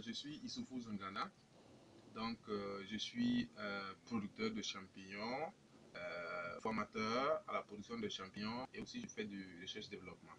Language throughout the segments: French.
je suis Issoufou Zangana. Donc, je suis producteur de champignons, formateur à la production de champignons et aussi je fais du recherche-développement.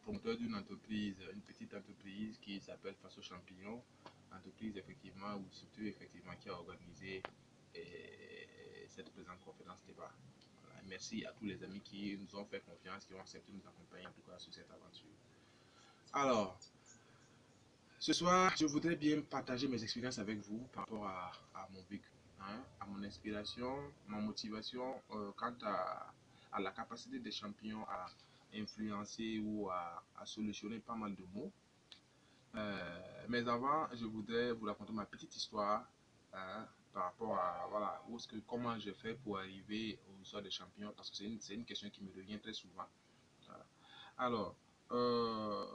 Promoteur d'une entreprise, une petite entreprise qui s'appelle Faso Champignons, entreprise effectivement ou structure effectivement qui a organisé cette présente conférence débat. Voilà. Merci à tous les amis qui nous ont fait confiance, qui ont accepté de nous accompagner en tout cas sur cette aventure. Alors, ce soir, je voudrais bien partager mes expériences avec vous par rapport à mon vécu, hein, à mon inspiration, ma motivation quant à la capacité des champignons à influencer ou à solutionner pas mal de maux. Mais avant, je voudrais vous raconter ma petite histoire, hein, par rapport à voilà, comment j'ai fait pour arriver aux histoires des champignons, parce que c'est une question qui me revient très souvent. Voilà. Alors, euh,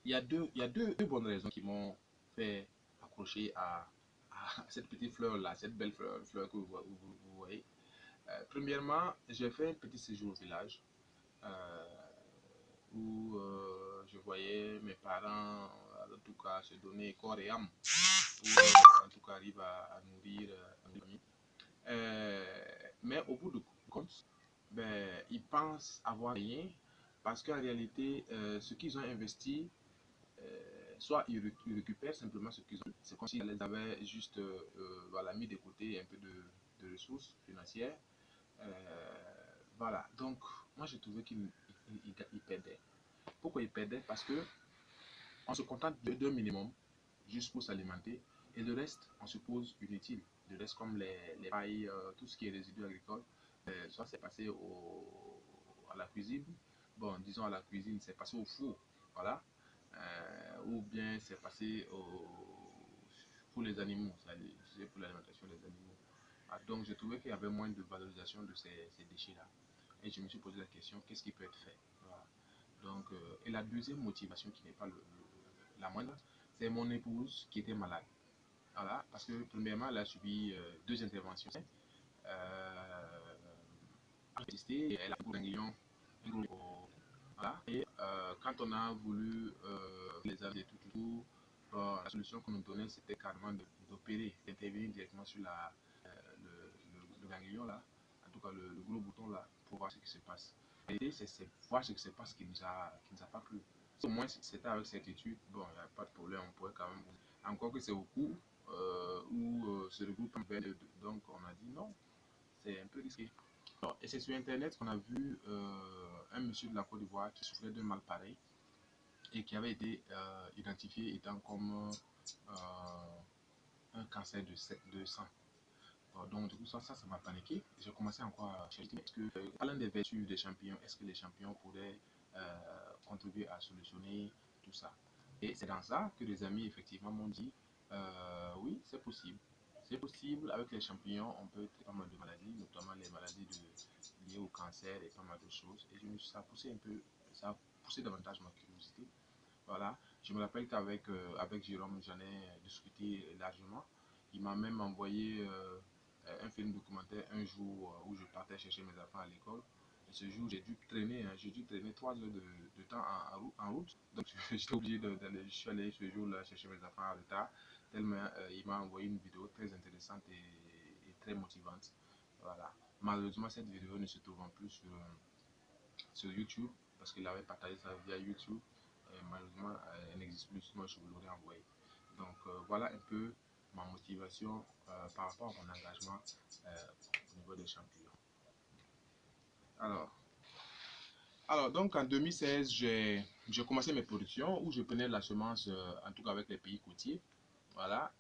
il y a deux bonnes raisons qui m'ont fait accrocher à cette petite fleur-là, cette belle fleur que vous voyez. Premièrement, j'ai fait un petit séjour au village où je voyais mes parents, en tout cas, se donner corps et âme pour, en tout cas, arriver à nourrir un ami. Mais au bout du compte, ben, ils pensent avoir rien parce qu'en réalité, ce qu'ils ont investi, soit ils récupèrent simplement ce qu'ils ont. C'est comme s'ils les avaient juste voilà, mis de côté un peu de ressources financières. Voilà, donc moi j'ai trouvé qu'ils perdaient. Pourquoi ils perdaient? Parce que on se contente d'un minimum juste pour s'alimenter et le reste on suppose inutile. Le reste comme les pailles, tout ce qui est résidus agricoles, soit c'est passé à la cuisine, bon disons à la cuisine, c'est passé au four, voilà, ou bien c'est passé pour les animaux, c'est pour l'alimentation des animaux. Ah, donc j'ai trouvé qu'il y avait moins de valorisation de ces déchets-là. Et je me suis posé la question, qu'est-ce qui peut être fait? Voilà. Donc, et la deuxième motivation qui n'est pas la moindre, c'est mon épouse qui était malade. Voilà, parce que premièrement, elle a subi deux interventions. Elle a un ganglion, voilà. Et quand on a voulu les aider tout, la solution qu'on nous donnait, c'était carrément d'opérer, d'intervenir directement sur le ganglion là, en tout cas le gros bouton là, pour voir ce qui se passe. Et c'est voir ce qui se passe qui nous a pas plu. Si au moins c'était avec certitude, bon, il n'y a pas de problème, on pourrait quand même. Encore que c'est au cours où se regroupe donc on a dit non, c'est un peu risqué. Alors, et c'est sur internet qu'on a vu un monsieur de la Côte d'Ivoire qui souffrait d'un mal pareil et qui avait été identifié étant comme un cancer de sang. Donc, du coup, ça m'a paniqué. J'ai commencé encore à chercher. Est-ce que, parlant des vertus des champignons, est-ce que les champignons pourraient contribuer à solutionner tout ça? Et c'est dans ça que les amis, effectivement, m'ont dit oui, c'est possible. C'est possible, avec les champignons, on peut traiter pas mal de maladies, notamment les maladies liées au cancer et pas mal de choses. Et ça a poussé un peu, ça a poussé davantage ma curiosité. Voilà. Je me rappelle qu'avec avec Jérôme, j'en ai discuté largement. Il m'a même envoyé un film documentaire un jour où je partais chercher mes enfants à l'école. Et ce jour, j'ai dû traîner 3 heures de temps en route. Donc, j'étais obligé d'aller, je suis allé ce jour-là chercher mes enfants en retard. Tellement il m'a envoyé une vidéo très intéressante et très motivante. Voilà. Malheureusement, cette vidéo ne se trouve plus sur YouTube parce qu'il avait partagé ça via YouTube. Malheureusement, elle n'existe plus, sinon je vous l'aurais envoyé. Donc, voilà un peu ma motivation par rapport à mon engagement au niveau des champignons. Alors, donc en 2016, j'ai commencé mes productions où je prenais la semence, en tout cas avec les pays côtiers. Voilà,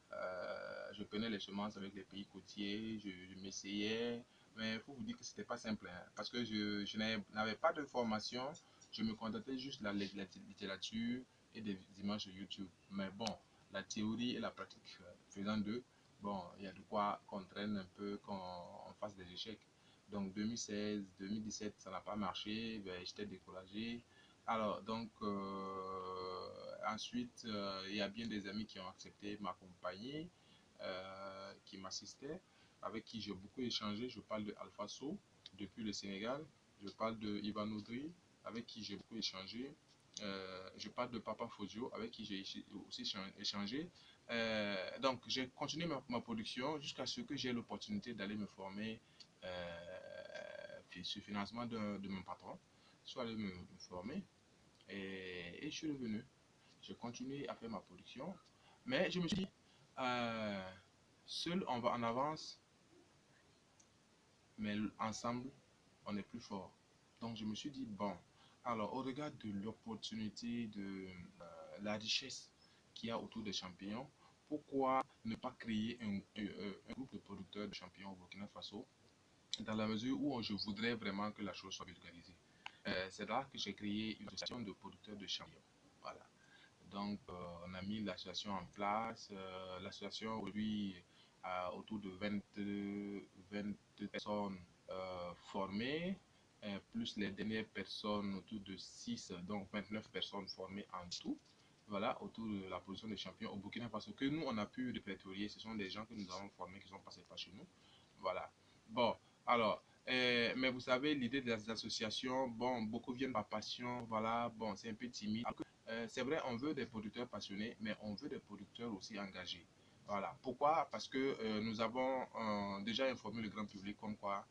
je prenais les semences avec les pays côtiers, je m'essayais, mais il faut vous dire que c'était pas simple, hein, parce que je n'avais pas de formation, je me contentais juste de la littérature et des images sur YouTube. Mais bon, la théorie et la pratique faisant d'eux, bon, il y a de quoi qu'on traîne un peu, qu'on fasse des échecs. Donc 2016, 2017, ça n'a pas marché, ben, j'étais découragé. Alors, donc, ensuite, il y a bien des amis qui ont accepté m'accompagner, qui m'assistaient, avec qui j'ai beaucoup échangé. Je parle de Alpha So, depuis le Sénégal. Je parle de Ivan Audry, avec qui j'ai beaucoup échangé. je parle de Papa Fozio, avec qui j'ai aussi échangé. Donc, j'ai continué ma production jusqu'à ce que j'ai l'opportunité d'aller me former sur financement de mon patron. Je suis allé me former et je suis revenu. J'ai continué à faire ma production. Mais je me suis dit, seul on va en avance, mais ensemble, on est plus fort. Donc je me suis dit, bon, alors au regard de l'opportunité, de la richesse qu'il y a autour des champignons, pourquoi ne pas créer un groupe de producteurs de champignons au Burkina Faso, dans la mesure où je voudrais vraiment que la chose soit vulgarisée. C'est là que j'ai créé une association de producteurs de champignons. Voilà. Donc, on a mis l'association en place. L'association, aujourd'hui, a autour de 22 personnes formées, plus les dernières personnes, autour de 6, donc 29 personnes formées en tout. Voilà, autour de la position des champions au Burkina Faso, que nous, on a pu répertorier. Ce sont des gens que nous avons formés, qui sont passés par chez nous. Voilà. Bon, alors, mais vous savez, l'idée des associations, bon, beaucoup viennent par passion, voilà, bon, c'est un peu timide. C'est vrai, on veut des producteurs passionnés, mais on veut des producteurs aussi engagés. Voilà. Pourquoi? Parce que nous avons déjà informé le grand public comme quoi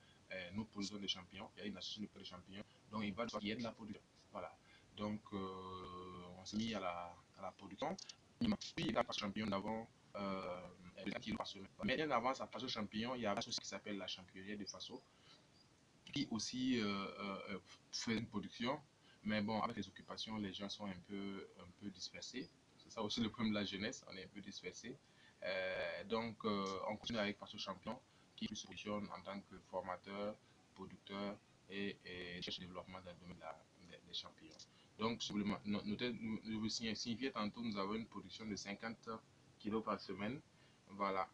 nous produisons des champignons. Il y a une association de champignons, donc il va falloir qu'il y ait de la production. Voilà. Donc, on s'est mis à la production. Puis, la pâte champignon, nous avons 4 kilos par semaine. Mais bien avant sa pâte champignon, il y a une chose qui s'appelle la championnière de Faso, qui aussi fait une production. Mais bon, avec les occupations, les gens sont un peu dispersés. C'est ça aussi le problème de la jeunesse, on est un peu dispersés. Donc, on continue avec Faso Champion, qui se positionne en tant que formateur, producteur et cherche développement dans le domaine des champignons. Donc, je vous signifier tantôt, nous avons une production de 50 kilos par semaine. Voilà.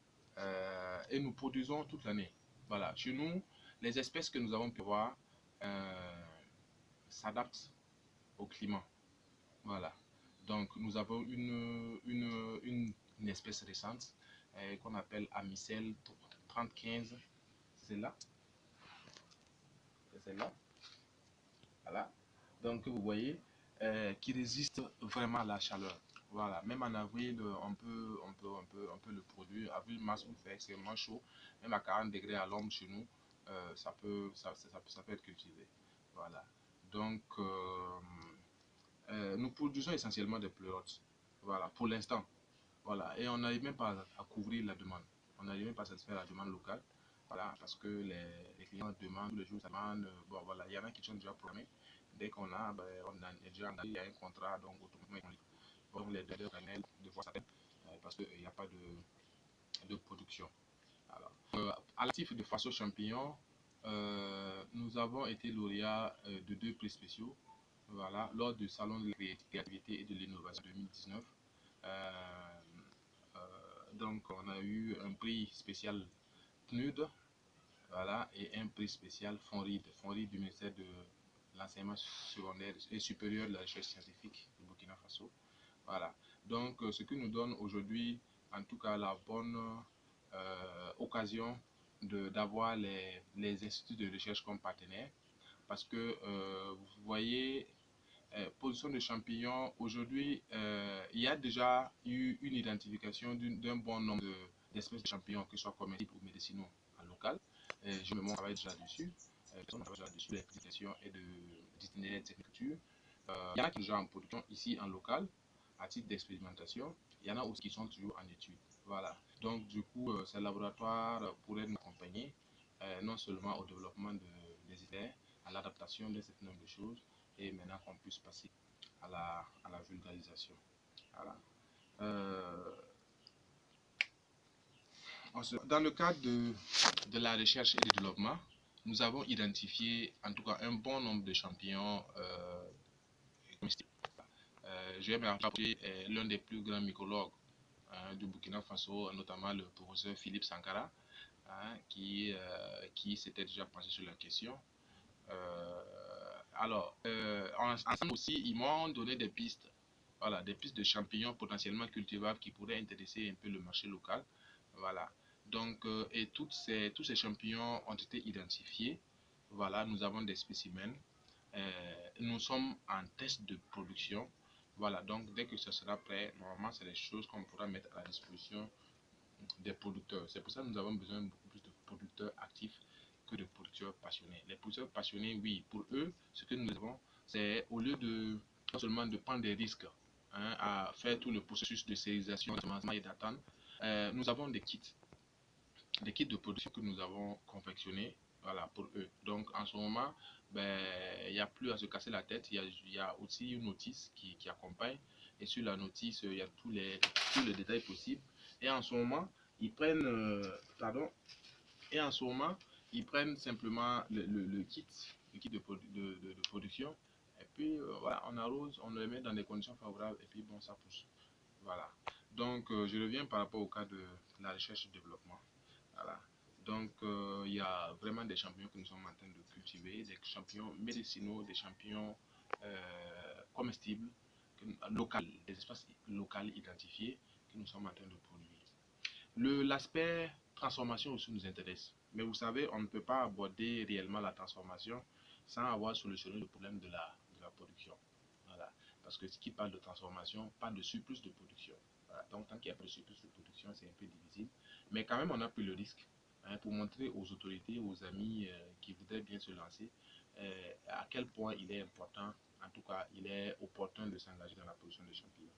Et nous produisons toute l'année. Voilà. Chez nous, les espèces que nous avons pu voir s'adaptent au climat. Voilà. Donc, nous avons une espèce récente qu'on appelle Amicelle 3015. C'est celle-là. C'est celle-là. Voilà. Donc, vous voyez, qui résiste vraiment à la chaleur. Voilà. Même en avril, on peut le produire. Avril, mars, où il fait extrêmement chaud. Même à 40 degrés à l'ombre chez nous, ça peut être cultivé. Voilà. Donc, nous produisons essentiellement des pleurotes. Voilà, pour l'instant. Voilà. Et on n'arrive même pas à couvrir la demande. On n'arrive même pas à satisfaire la demande locale. Voilà, parce que les clients demandent tous les jours, ça demande. Bon, voilà, il y en a qui sont déjà programmés. Dès qu'on a, ben, on a déjà il y a un contrat, donc automatiquement, donc les deux canaux, de fois ça parce qu'il n'y a pas de production. Alors, à l'actif de Faso Champignon, nous avons été lauréats de 2 prix spéciaux, voilà, lors du Salon de la créativité et de l'innovation 2019. Donc, on a eu un prix spécial PNUD, voilà, et un prix spécial FONRID du ministère de l'enseignement secondaire et supérieur de la recherche scientifique du Burkina Faso. Voilà. Donc, ce qui nous donne aujourd'hui, en tout cas, la bonne occasion d'avoir les instituts de recherche comme partenaires. Parce que, vous voyez, position de champignons, aujourd'hui, il y a déjà eu une identification d'un bon nombre d'espèces de champignons, que ce soit comestibles ou médicinaux en local. Je me travaille déjà dessus. On travaille déjà dessus, les questions et d'itinéraires de techniculture. Il y en a qui sont déjà en production ici en local, à titre d'expérimentation. Il y en a aussi qui sont toujours en étude. Voilà. Donc, du coup, ces laboratoires pourraient nous accompagner, non seulement au développement des idées, à l'adaptation d'un certain nombre de choses, et maintenant qu'on puisse passer à la vulgarisation. Voilà. Dans le cadre de la recherche et du développement, nous avons identifié en tout cas un bon nombre de champignons comestibles. Je vais me rappeler l'un des plus grands mycologues du Burkina Faso, notamment le professeur Philippe Sankara, qui s'était déjà penché sur la question. Ensemble aussi, ils m'ont donné des pistes, voilà, des pistes de champignons potentiellement cultivables qui pourraient intéresser un peu le marché local. Voilà. Donc, et tous ces champignons ont été identifiés. Voilà, nous avons des spécimens. Nous sommes en test de production. Voilà, donc dès que ce sera prêt, normalement, c'est des choses qu'on pourra mettre à la disposition des producteurs. C'est pour ça que nous avons besoin de beaucoup plus de producteurs actifs que de producteurs passionnés. Les producteurs passionnés, oui, pour eux, ce que nous avons, c'est au lieu de non seulement de prendre des risques à faire tout le processus de stérilisation et d'attente, nous avons des kits de production que nous avons confectionnés, voilà, pour eux. Donc en ce moment, ben, il n'y a plus à se casser la tête. Il y a aussi une notice qui accompagne. Et sur la notice, il y a tous les détails possibles. Et en ce moment, ils prennent, pardon, et en ce moment, ils prennent simplement le kit de production. Et puis, voilà, on arrose, on le met dans des conditions favorables. Et puis, bon, ça pousse. Voilà. Donc, je reviens par rapport au cas de la recherche et développement. Voilà. Donc, il y a vraiment des champignons que nous sommes en train de cultiver, des champignons médicinaux, des champignons comestibles, des espaces locaux identifiés que nous sommes en train de produire. L'aspect transformation aussi nous intéresse. Mais vous savez, on ne peut pas aborder réellement la transformation sans avoir solutionné le problème de la production. Voilà. Parce que ce qui parle de transformation parle de surplus de production. Voilà. Donc, tant qu'il n'y a pas de surplus de production, c'est un peu difficile. Mais quand même, on a pris le risque pour montrer aux autorités, aux amis qui voudraient bien se lancer, à quel point il est important, en tout cas, il est opportun de s'engager dans la production de champignons.